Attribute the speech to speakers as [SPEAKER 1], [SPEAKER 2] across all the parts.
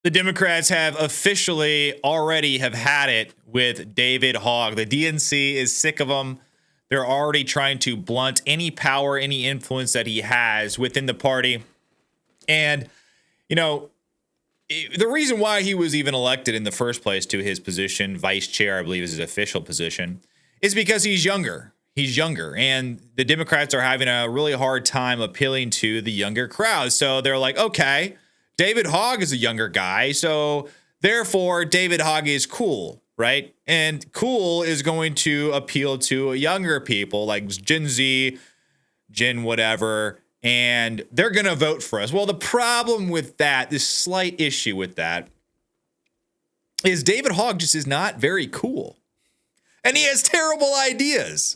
[SPEAKER 1] The Democrats have officially already have had it with David Hogg. The DNC is sick of him. They're already trying to blunt any power, any influence that he has within the party. And, you know, the reason why he was even elected in the first place to his position, vice chair, I believe is his official position, is because he's younger. He's younger. And the Democrats are having a really hard time appealing to the younger crowd. So they're like, okay, David Hogg is a younger guy, so therefore David Hogg is cool, right? And cool is going to appeal to younger people like Gen Z, Gen whatever, and they're going to vote for us. Well, the problem with that, this slight issue with that, is David Hogg just is not very cool. And he has terrible ideas.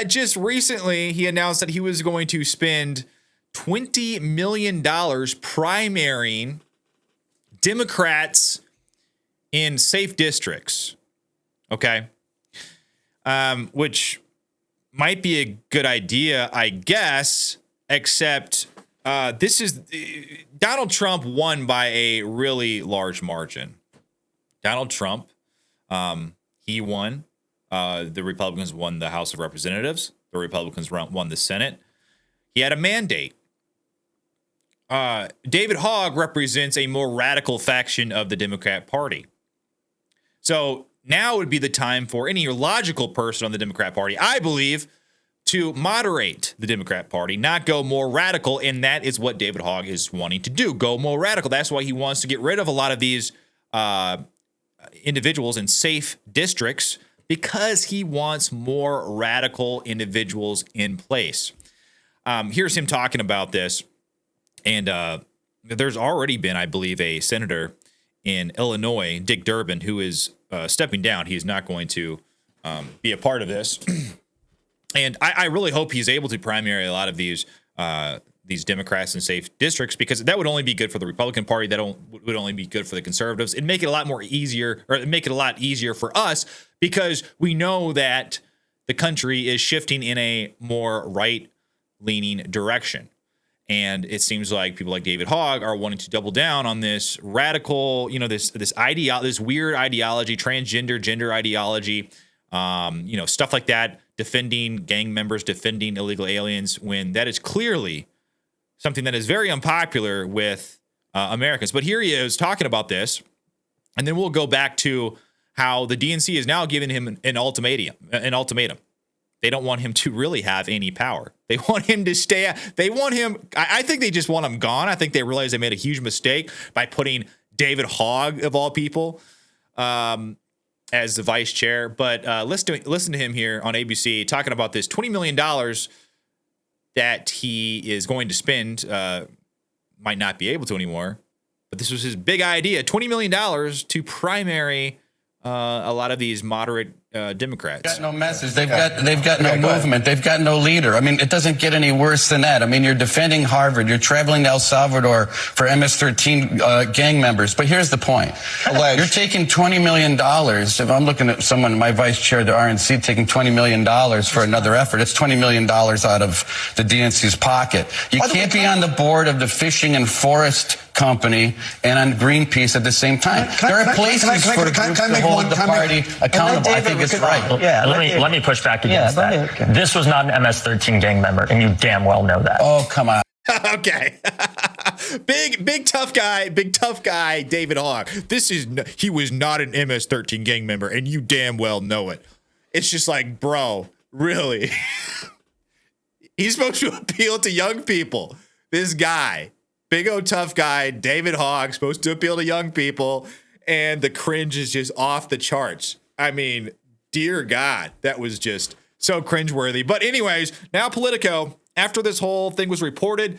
[SPEAKER 1] Just recently, he announced that he was going to spend $20 million primarying Democrats in safe districts. Okay. Which might be a good idea, I guess, except this is Donald Trump won by a really large margin. Donald Trump, he won. The Republicans won the House of Representatives. The Republicans won the Senate. He had a mandate. David Hogg represents a more radical faction of the Democrat Party. So now would be the time for any logical person on the Democrat Party, I believe, to moderate the Democrat Party, not go more radical. And that is what David Hogg is wanting to do, go more radical. That's why he wants to get rid of a lot of these individuals in safe districts, because he wants more radical individuals in place. Here's him talking about this. And there's already been, I believe, a senator in Illinois, Dick Durbin, who is stepping down. He is not going to be a part of this. And I really hope he's able to primary a lot of these Democrats in safe districts, because that would only be good for the Republican Party. That would only be good for the conservatives. It'd make it a lot more easier, or make it a lot easier for us, because we know that the country is shifting in a more right-leaning direction. And it seems like people like David Hogg are wanting to double down on this radical, this weird ideology, transgender, gender ideology, stuff like that, defending gang members, defending illegal aliens, when that is clearly something that is very unpopular with Americans. But here he is talking about this, and then we'll go back to how the DNC is now giving him an ultimatum. They don't want him to really have any power. They want him to stay. They want him. I think they just want him gone. I think they realize they made a huge mistake by putting David Hogg, of all people, as the vice chair. But listen to him here on ABC talking about this $20 million that he is going to spend. Might not be able to anymore, but this was his big idea: $20 million to primary a lot of these moderate Democrats.
[SPEAKER 2] They've got no message. They've got no movement. They've got no leader. I mean, it doesn't get any worse than that. I mean, you're defending Harvard. You're traveling to El Salvador for MS-13 gang members. But here's the point. You're taking $20 million. If I'm looking at someone, my vice chair of the RNC, taking $20 million for another effort, it's $20 million out of the DNC's pocket. You can't be on the board of the Fishing and Forest Company and on Greenpeace at the same time. There are places for the groups to hold the party accountable. I think it's right.
[SPEAKER 3] Yeah, let me push back against that. Okay. This was not an MS-13 gang member, and you damn well know that.
[SPEAKER 2] Oh, come on.
[SPEAKER 1] Okay. big tough guy, David Hogg. He was not an MS-13 gang member, and you damn well know it. It's just like, bro, really? He's supposed to appeal to young people. This guy, big old tough guy, David Hogg, supposed to appeal to young people, and the cringe is just off the charts. I mean, dear God, that was just so cringeworthy. But anyways, now Politico, after this whole thing was reported,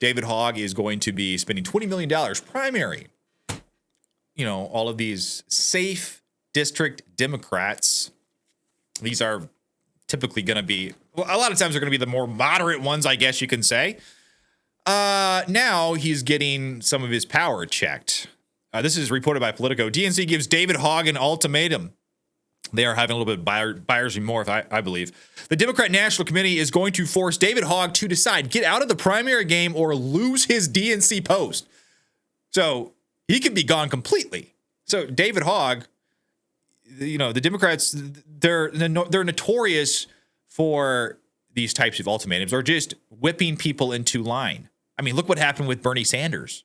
[SPEAKER 1] David Hogg is going to be spending $20 million primary. All of these safe district Democrats. These are typically going to be, a lot of times they're going to be the more moderate ones, I guess you can say. Now he's getting some of his power checked. This is reported by Politico. DNC gives David Hogg an ultimatum. They are having a little bit of buyer's remorse, I believe. The Democrat National Committee is going to force David Hogg to decide, get out of the primary game or lose his DNC post. So he could be gone completely. So David Hogg, the Democrats, they're notorious for these types of ultimatums or just whipping people into line. I mean, look what happened with Bernie Sanders.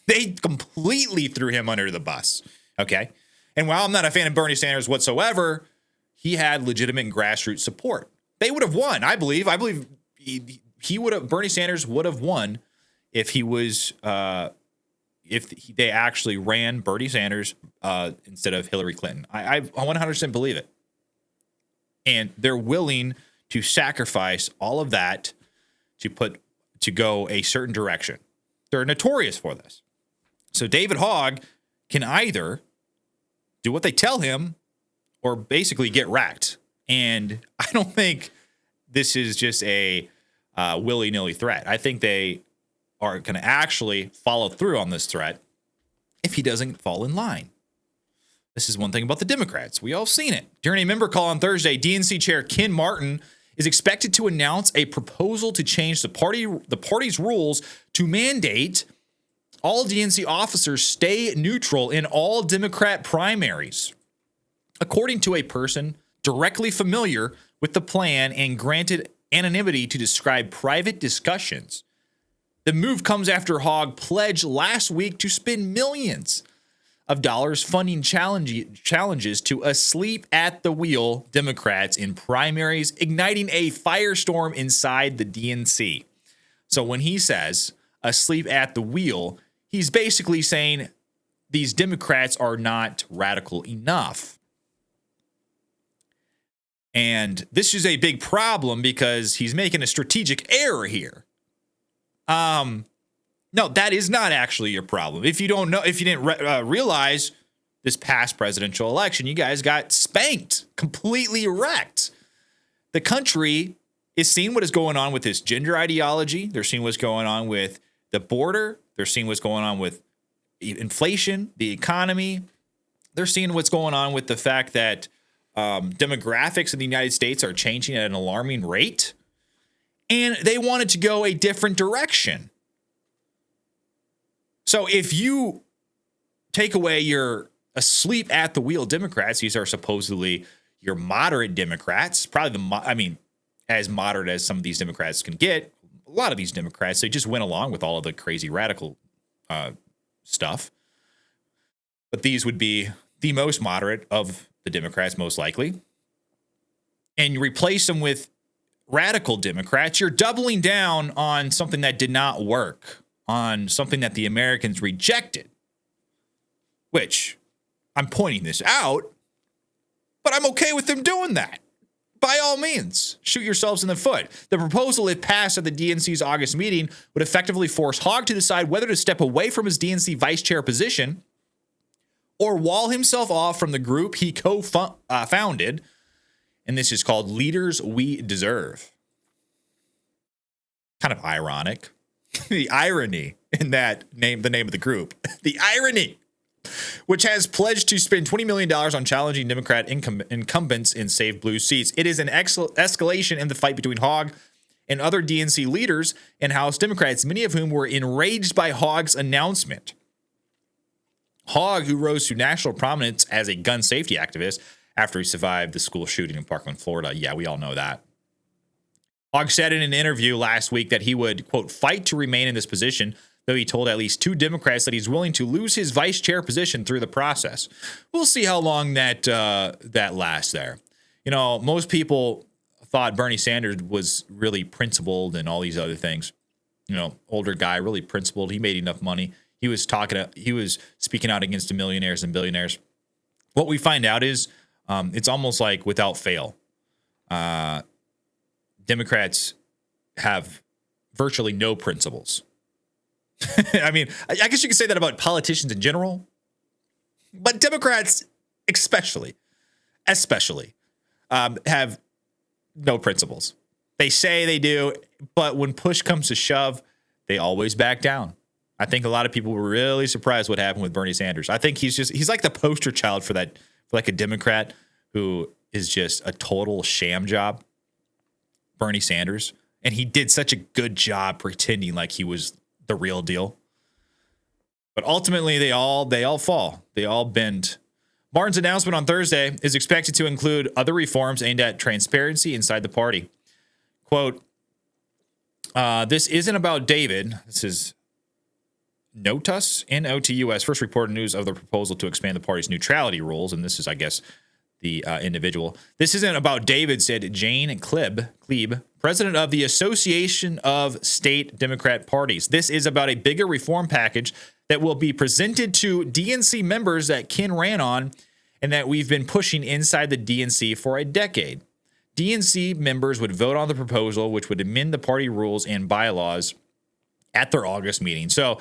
[SPEAKER 1] They completely threw him under the bus. Okay. And while I'm not a fan of Bernie Sanders whatsoever, he had legitimate grassroots support. They would have won. I believe he would have, Bernie Sanders would have won if he was, if they actually ran Bernie Sanders instead of Hillary Clinton. I 100% believe it. And they're willing to sacrifice all of that to go a certain direction. They're notorious for this. So David Hogg can either do what they tell him or basically get wrecked. And I don't think this is just a willy-nilly threat. I think they are going to actually follow through on this threat if he doesn't fall in line. This is one thing about the Democrats. We all seen it. During a member call on Thursday, DNC Chair Ken Martin is expected to announce a proposal to change the party's rules to mandate all DNC officers stay neutral in all Democrat primaries. According to a person directly familiar with the plan and granted anonymity to describe private discussions, the move comes after Hogg pledged last week to spend millions of dollars funding challenges to asleep at the wheel Democrats in primaries, igniting a firestorm inside the DNC. So when he says asleep at the wheel, he's basically saying these Democrats are not radical enough. And this is a big problem because he's making a strategic error here. No, that is not actually your problem. If you don't know, if you didn't realize this past presidential election, you guys got spanked, completely wrecked. The country is seeing what is going on with this gender ideology. They're seeing what's going on with the border. They're seeing what's going on with inflation, the economy. They're seeing what's going on with the fact that demographics in the United States are changing at an alarming rate. And they wanted to go a different direction. So if you take away your asleep at the wheel Democrats, these are supposedly your moderate Democrats, probably as moderate as some of these Democrats can get. A lot of these Democrats, they just went along with all of the crazy radical stuff. But these would be the most moderate of the Democrats, most likely. And you replace them with radical Democrats, you're doubling down on something that did not work, on something that the Americans rejected, which I'm pointing this out, but I'm okay with them doing that. By all means, shoot yourselves in the foot. The proposal, if passed at the DNC's August meeting, would effectively force Hogg to decide whether to step away from his DNC vice chair position or wall himself off from the group he co-founded. And this is called Leaders We Deserve. Kind of ironic. The irony in that name, the name of the group. The irony, which has pledged to spend $20 million on challenging Democrat incumbents in Save Blue seats. It is an escalation in the fight between Hogg and other DNC leaders and House Democrats, many of whom were enraged by Hogg's announcement. Hogg, who rose to national prominence as a gun safety activist after he survived the school shooting in Parkland, Florida. Yeah, we all know that. Hogg said in an interview last week that he would, quote, fight to remain in this position, though he told at least 2 Democrats that he's willing to lose his vice chair position through the process. We'll see how long that lasts there. You know, most people thought Bernie Sanders was really principled and all these other things. You know, older guy, really principled. He made enough money. He was speaking out against the millionaires and billionaires. What we find out is it's almost like without fail. Democrats have virtually no principles. I mean, I guess you could say that about politicians in general, but Democrats especially have no principles. They say they do, but when push comes to shove, they always back down. I think a lot of people were really surprised what happened with Bernie Sanders. I think he's like the poster child for like a Democrat who is just a total sham job. Bernie Sanders. And he did such a good job pretending like he was the real deal. But ultimately, they all fall. They all bend. Martin's announcement on Thursday is expected to include other reforms aimed at transparency inside the party. Quote, this isn't about David. This is Notus, N-O-T-U-S, first reported news of the proposal to expand the party's neutrality rules. And this is, I guess, the individual. This isn't about David, said Jane Klebe, president of the Association of State Democrat Parties. This is about a bigger reform package that will be presented to DNC members that Ken ran on and that we've been pushing inside the DNC for a decade. DNC members would vote on the proposal, which would amend the party rules and bylaws at their August meeting. So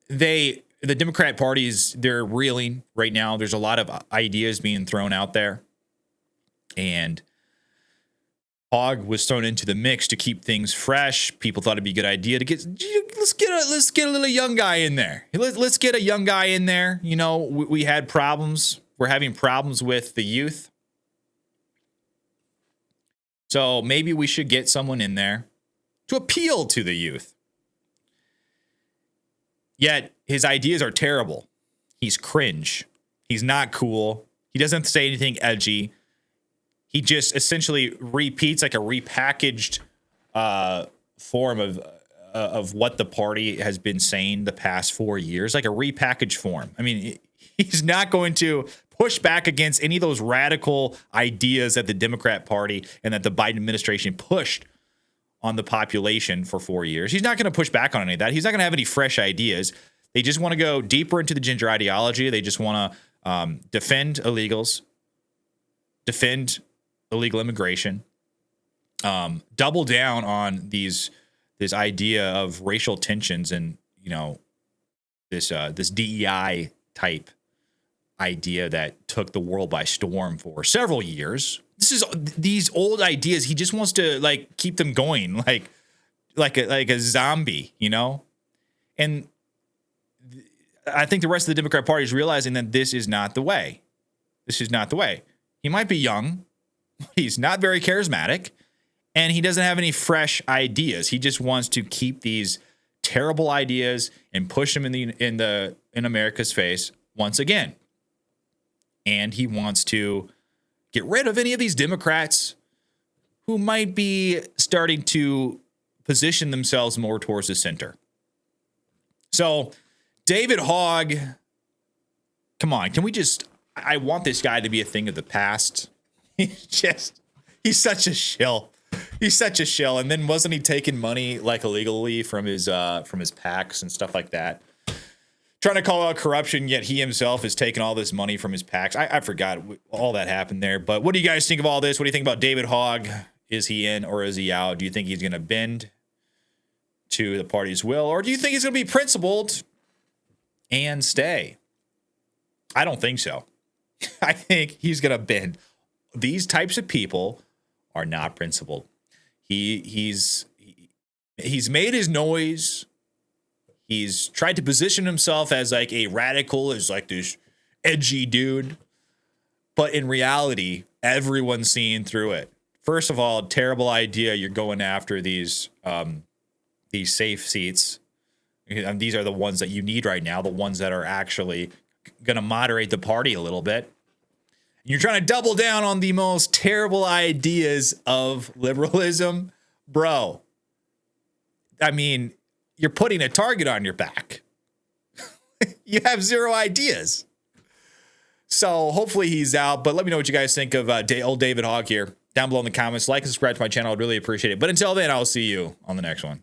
[SPEAKER 1] the Democrat parties, they're reeling right now. There's a lot of ideas being thrown out there. And Hogg was thrown into the mix to keep things fresh. People thought it'd be a good idea to let's get a little young guy in there. Let's get a young guy in there. You know, we had problems. We're having problems with the youth. So maybe we should get someone in there to appeal to the youth. Yet his ideas are terrible. He's cringe. He's not cool. He doesn't say anything edgy. He just essentially repeats like a repackaged form of what the party has been saying the past 4 years, like a repackaged form. I mean, he's not going to push back against any of those radical ideas that the Democrat Party and that the Biden administration pushed on the population for 4 years. He's not going to push back on any of that. He's not going to have any fresh ideas. They just want to go deeper into the ginger ideology. They just want to defend illegals, defend illegal immigration, double down on this idea of racial tensions and, you know, this DEI type idea that took the world by storm for several years. These old ideas. He just wants to like keep them going, like a zombie, you know. And I think the rest of the Democrat Party is realizing that this is not the way. This is not the way. He might be young. He's not very charismatic, and he doesn't have any fresh ideas. He just wants to keep these terrible ideas and push them in America's face once again. And he wants to get rid of any of these Democrats who might be starting to position themselves more towards the center. So, David Hogg, come on, I want this guy to be a thing of the past. He's such a shill. He's such a shill. And then wasn't he taking money like illegally from his PACs and stuff like that? Trying to call out corruption, yet he himself is taking all this money from his PACs. I forgot all that happened there. But what do you guys think of all this? What do you think about David Hogg? Is he in or is he out? Do you think he's going to bend to the party's will? Or do you think he's going to be principled and stay? I don't think so. I think he's going to bend. These types of people are not principled. He's made his noise. He's tried to position himself as like a radical, as like this edgy dude. But in reality, everyone's seeing through it. First of all, terrible idea. You're going after these safe seats. And these are the ones that you need right now, the ones that are actually going to moderate the party a little bit. You're trying to double down on the most terrible ideas of liberalism. Bro, I mean, you're putting a target on your back. You have zero ideas. So hopefully he's out. But let me know what you guys think of old David Hogg here down below in the comments. Like and subscribe to my channel. I'd really appreciate it. But until then, I'll see you on the next one.